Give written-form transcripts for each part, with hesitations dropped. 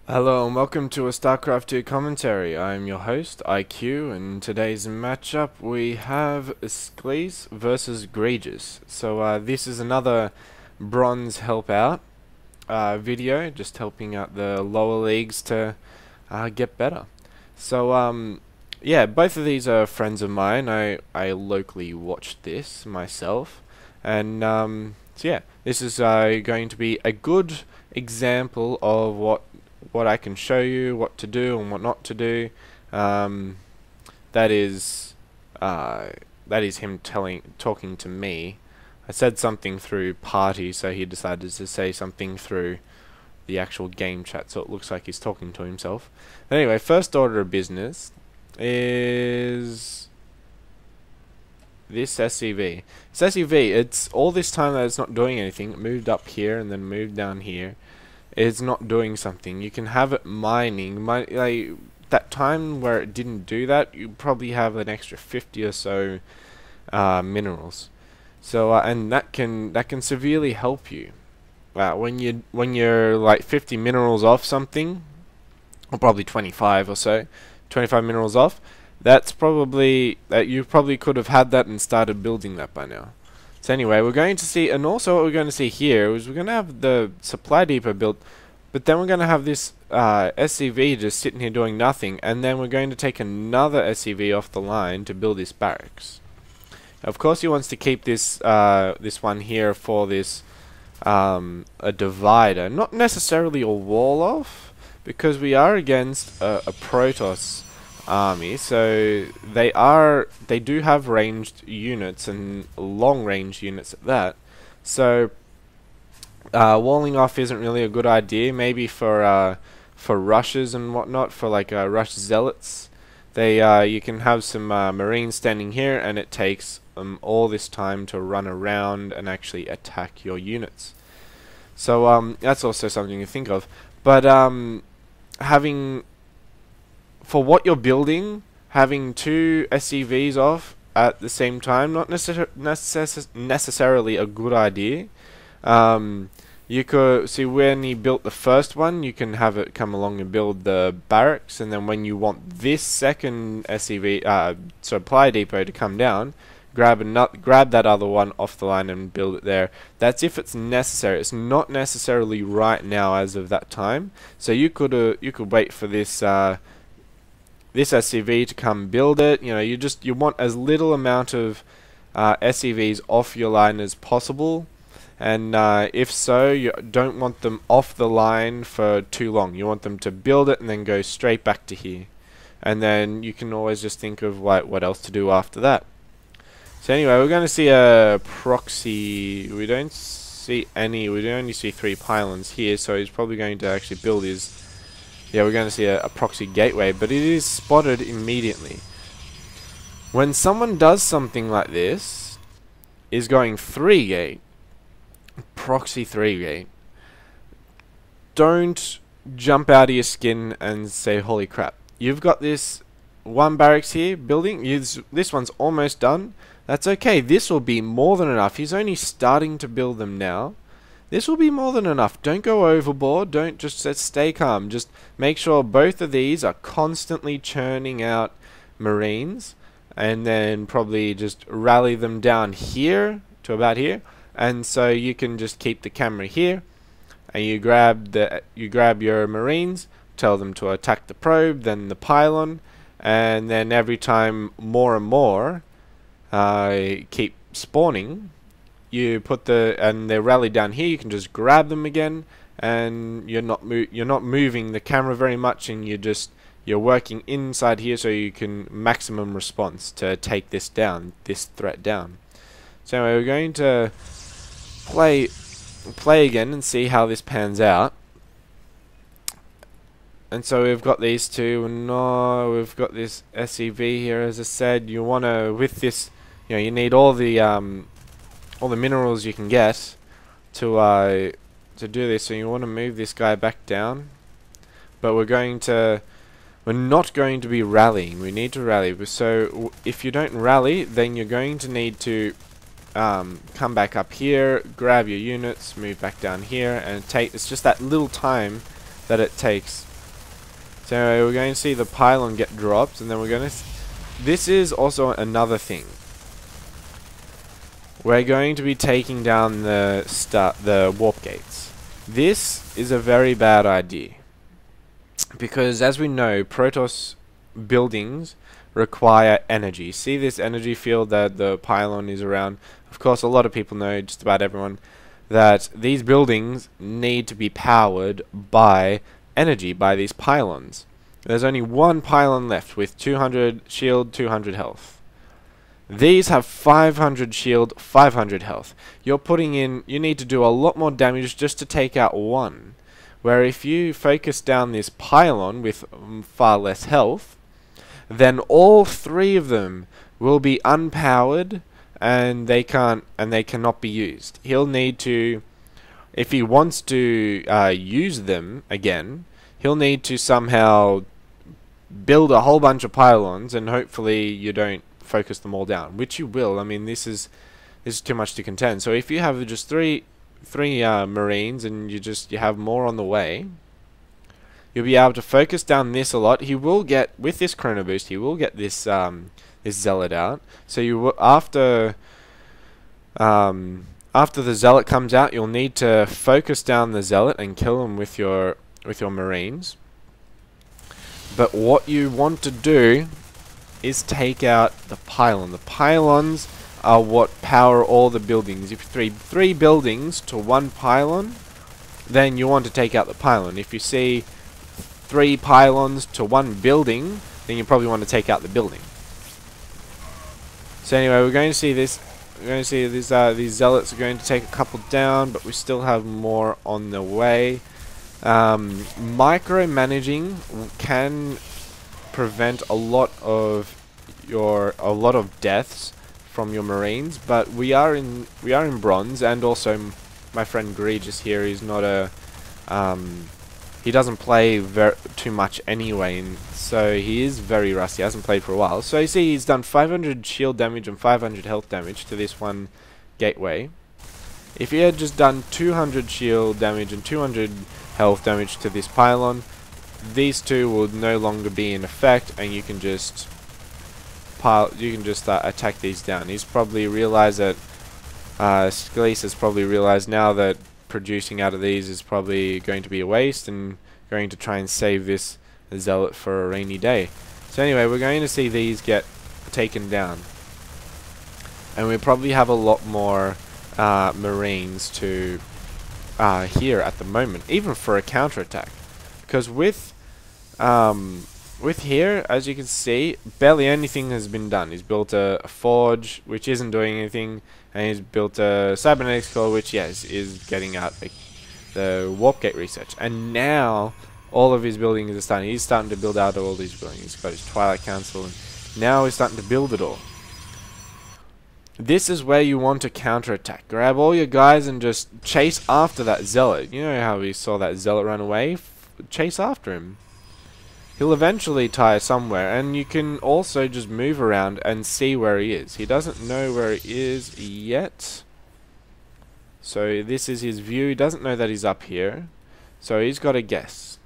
Hello and welcome to a StarCraft 2 commentary. I'm your host, IQ, and in today's matchup we have Sklees versus Egregious. So this is another bronze help out video, just helping out the lower leagues to get better. Yeah, both of these are friends of mine. I locally watched this myself, and so yeah, this is going to be a good example of what I can show you, what to do and what not to do. That is him talking to me. I said something through party, so he decided to say something through the actual game chat, so it looks like he's talking to himself. Anyway, first order of business is this SCV. This SCV, it's all this time that it's not doing anything. It moved up here and then moved down here. It's not doing something. You can have it mining. Like that time where it didn't do that, you probably have an extra 50 or so minerals. And that can severely help you. When you're like 50 minerals off something, or probably 25 or so, 25 minerals off. That's probably you probably could have had that and started building that by now. So anyway, we're going to see, and also what we're going to see here is we're going to have the supply depot built, but then we're going to have this SCV just sitting here doing nothing, and then we're going to take another SCV off the line to build this barracks. Of course, he wants to keep this this one here for this a divider, not necessarily a wall off, because we are against a Protoss army, so they do have ranged units and long range units at that. So walling off isn't really a good idea. Maybe for rushes and whatnot, for like rush zealots. You can have some marines standing here, and it takes all this time to run around and actually attack your units. So that's also something to think of. But for what you're building, having two SCVs off at the same time, not necessarily a good idea. You could see when he built the first one, you can have it come along and build the barracks, and then when you want this second SCV supply depot to come down, grab that other one off the line and build it there. That's if it's necessary. It's not necessarily right now as of that time. So you could wait for this this SCV to come build it. You know, you want as little amount of SCVs off your line as possible, and if so, you don't want them off the line for too long. You want them to build it and then go straight back to here, and then you can always just think of what else to do after that. So anyway, we're going to see a proxy. We don't see any. We only see 3 pylons here, so he's probably going to actually build his. Yeah, we're going to see a proxy gateway, but it is spotted immediately. When someone does something like this, is going 3 gate, proxy 3 gate, don't jump out of your skin and say, holy crap. You've got this one barracks here building, this one's almost done. That's okay, this will be more than enough. He's only starting to build them now. This will be more than enough. Don't go overboard. Don't just stay calm. Just make sure both of these are constantly churning out marines, and then probably just rally them down here to about here. And so you can just keep the camera here, and you grab your marines, tell them to attack the probe, then the pylon, and then every time more and more keep spawning. You put and they rally down here. You can just grab them again, and you're not moving the camera very much, and you're working inside here, so you can maximum response to take this threat down. So anyway, we're going to play again and see how this pans out. And so we've got these two, and we've got this SCV here. As I said, you want to, with this, you need all the minerals you can get to do this. So you want to move this guy back down, but we're not going to be rallying. We need to rally. So if you don't rally, then you're going to need to come back up here, grab your units, move back down here, and it's just that little time that it takes So anyway, we're going to see the pylon get dropped, and then we're going to... This is also another thing. We're going to be taking down the warp gates. This is a very bad idea. Because as we know, Protoss buildings require energy. See this energy field that the pylon is around? Of course, a lot of people know, just about everyone, that these buildings need to be powered by energy, by these pylons. There's only one pylon left with 200 shield, 200 health. These have 500 shield, 500 health. You need to do a lot more damage just to take out one. Where if you focus down this pylon with far less health, then all three of them will be unpowered and they cannot be used. He'll need to, if he wants to use them again, he'll need to somehow build a whole bunch of pylons, and hopefully you don't focus them all down, which you will. I mean, this is too much to contend. So if you have just three Marines and you have more on the way, you'll be able to focus down this a lot. He will get, with this chrono boost, he will get this this zealot out. So you will, after the zealot comes out, you'll need to focus down the zealot and kill him with your Marines. But what you want to do is take out the pylon. The pylons are what power all the buildings. If you three buildings to one pylon, then you want to take out the pylon. If you see 3 pylons to one building, then you probably want to take out the building. So anyway, we're going to see this. We're going to see these zealots are going to take a couple down, but we still have more on the way. Micromanaging can prevent a lot of deaths from your Marines, but we are in bronze, and also my friend Egregious here is not a he doesn't play too much anyway, and so he is very rusty. He hasn't played for a while. So you see, he's done 500 shield damage and 500 health damage to this one gateway. If he had just done 200 shield damage and 200 health damage to this pylon, these two will no longer be in effect, and you can just attack these down. He's probably realized that Scalise has probably realized now that producing out of these is probably going to be a waste, and going to try and save this zealot for a rainy day. So anyway, we're going to see these get taken down, and we probably have a lot more Marines to here at the moment, even for a counterattack, because with here, as you can see, barely anything has been done. He's built a forge, which isn't doing anything, and he's built a cybernetics core, which, yes, is getting out the warp gate research. And now all of his buildings are starting. He's starting to build out all these buildings. He's got his Twilight Council, and now he's starting to build it all. This is where you want to counterattack. Grab all your guys and just chase after that zealot. You know how we saw that zealot run away? Chase after him. He'll eventually tire somewhere, and you can also just move around and see where he is. He doesn't know where he is yet. So this is his view. He doesn't know that he's up here. So he's got to guess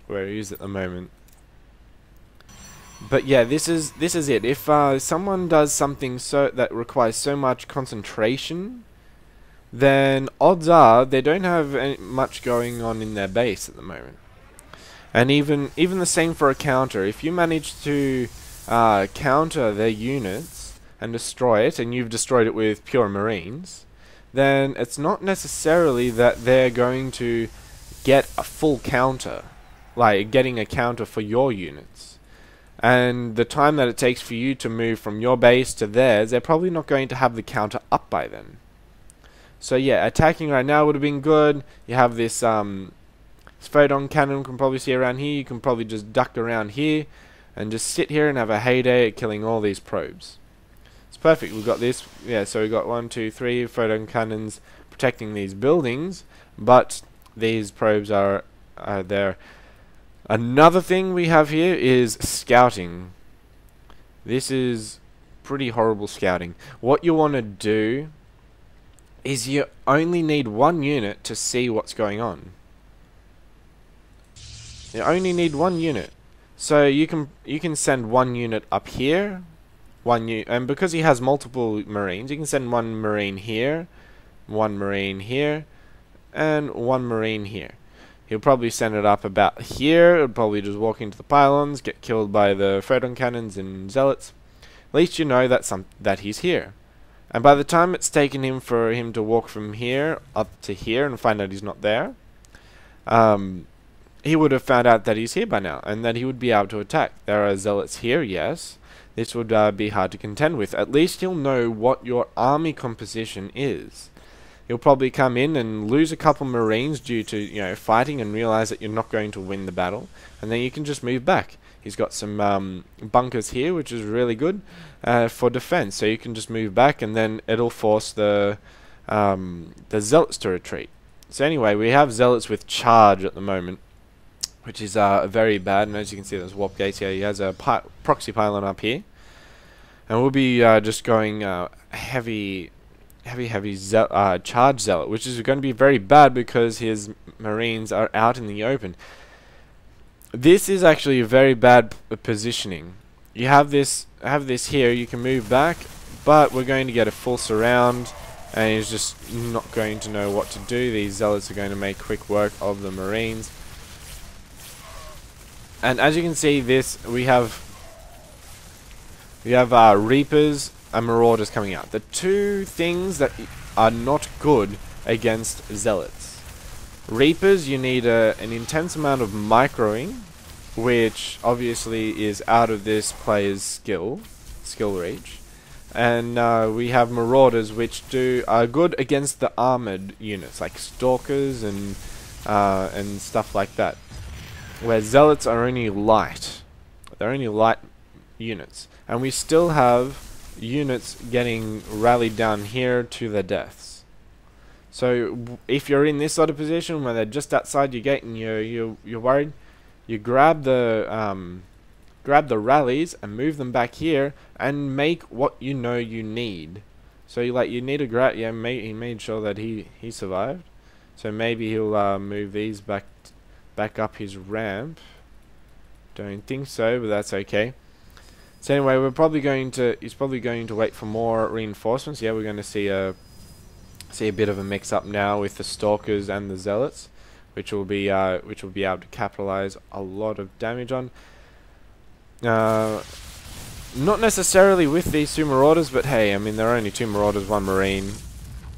where he is at the moment. But yeah, this is it. If someone does something that requires so much concentration, then odds are they don't have much going on in their base at the moment. And even the same for a counter. If you manage to counter their units and destroy it, and you've destroyed it with pure Marines, then it's not necessarily that they're going to get a full counter, like getting a counter for your units. And the time that it takes for you to move from your base to theirs, they're probably not going to have the counter up by then. So yeah, attacking right now would have been good. You have this photon cannon, you can probably see around here. You can probably just duck around here and just sit here and have a heyday at killing all these probes. It's perfect. We've got this. Yeah, so we've got 1, 2, 3 photon cannons protecting these buildings, but these probes are there. Another thing we have here is scouting. This is pretty horrible scouting. What you want to do is you only need one unit to see what's going on. You only need one unit. So you can send one unit up here, and because he has multiple marines, you can send one marine here, and one marine here. He'll probably send it up about here. It'll probably just walk into the pylons, get killed by the photon cannons and zealots. At least you know that he's here. And by the time it's taken him for him to walk from here up to here and find out he's not there, he would have found out that he's here by now, and that he would be able to attack. There are zealots here, yes. This would be hard to contend with. At least you'll know what your army composition is. He'll probably come in and lose a couple marines due to fighting, and realize that you're not going to win the battle, and then you can just move back. He's got some bunkers here, which is really good for defense. So you can just move back, and then it'll force the zealots to retreat. So anyway, we have zealots with charge at the moment, which is very bad. And as you can see, there's warp gates here. He has a proxy pylon up here, and we'll be just going heavy charge zealot, which is going to be very bad because his marines are out in the open. This is actually a very bad positioning. You have this here. You can move back, but we're going to get a full surround, and he's just not going to know what to do. These zealots are going to make quick work of the marines. And as you can see, we have Reapers and Marauders coming out. The two things that are not good against Zealots. Reapers, you need an intense amount of microing, which obviously is out of this player's skill reach. And we have Marauders, which are good against the armored units, like Stalkers and stuff like that. Where Zealots are only light. They're only light units. And we still have units getting rallied down here to their deaths. So if you're in this sort of position where they're just outside your gate and you're worried, you grab the rallies and move them back here and make what you know you need. So you need to grab. Yeah, he made sure that he survived. So maybe he'll move these back up his ramp. Don't think so, but that's okay. So anyway, he's probably going to wait for more reinforcements. Yeah, we're going to see a bit of a mix-up now with the Stalkers and the Zealots, which will be able to capitalize a lot of damage on. Not necessarily with these two Marauders, but hey, I mean, there are only two Marauders, one Marine.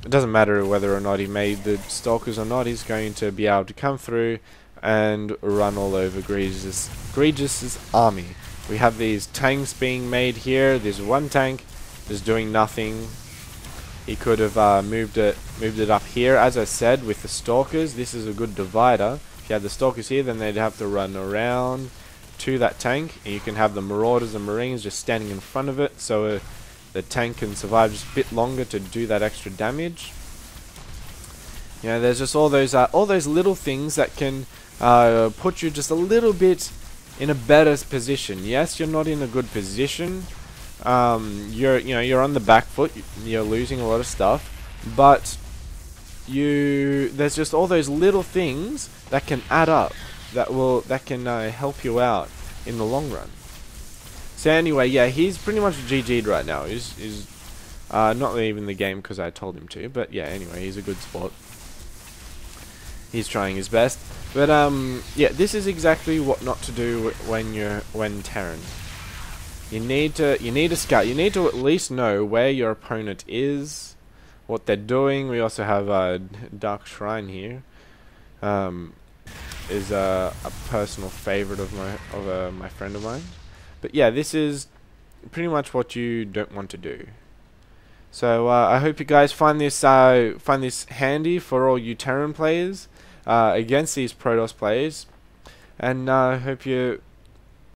It doesn't matter whether or not he made the Stalkers or not. He's going to be able to come through and run all over Gregis's army. We have these tanks being made here. There's one tank just doing nothing. He could have moved it up here. As I said, with the Stalkers, this is a good divider. If you had the Stalkers here, then they'd have to run around to that tank, and you can have the Marauders and Marines just standing in front of it, so the tank can survive just a bit longer to do that extra damage. There's just all those little things that can put you just a little bit in a better position. Yes, you're not in a good position. You're on the back foot. You're losing a lot of stuff, but there's just all those little things that can add up. That can help you out in the long run. So anyway, yeah, he's pretty much GG'd right now. He's not leaving the game because I told him to, but yeah, anyway, he's a good sport. He's trying his best. But yeah, this is exactly what not to do when Terran. You need to scout. You need to at least know where your opponent is, what they're doing. We also have a Dark Shrine here. Is a personal favorite of my friend of mine. But yeah, this is pretty much what you don't want to do. So I hope you guys find this handy for all you Terran players against these Protoss players, and I hope you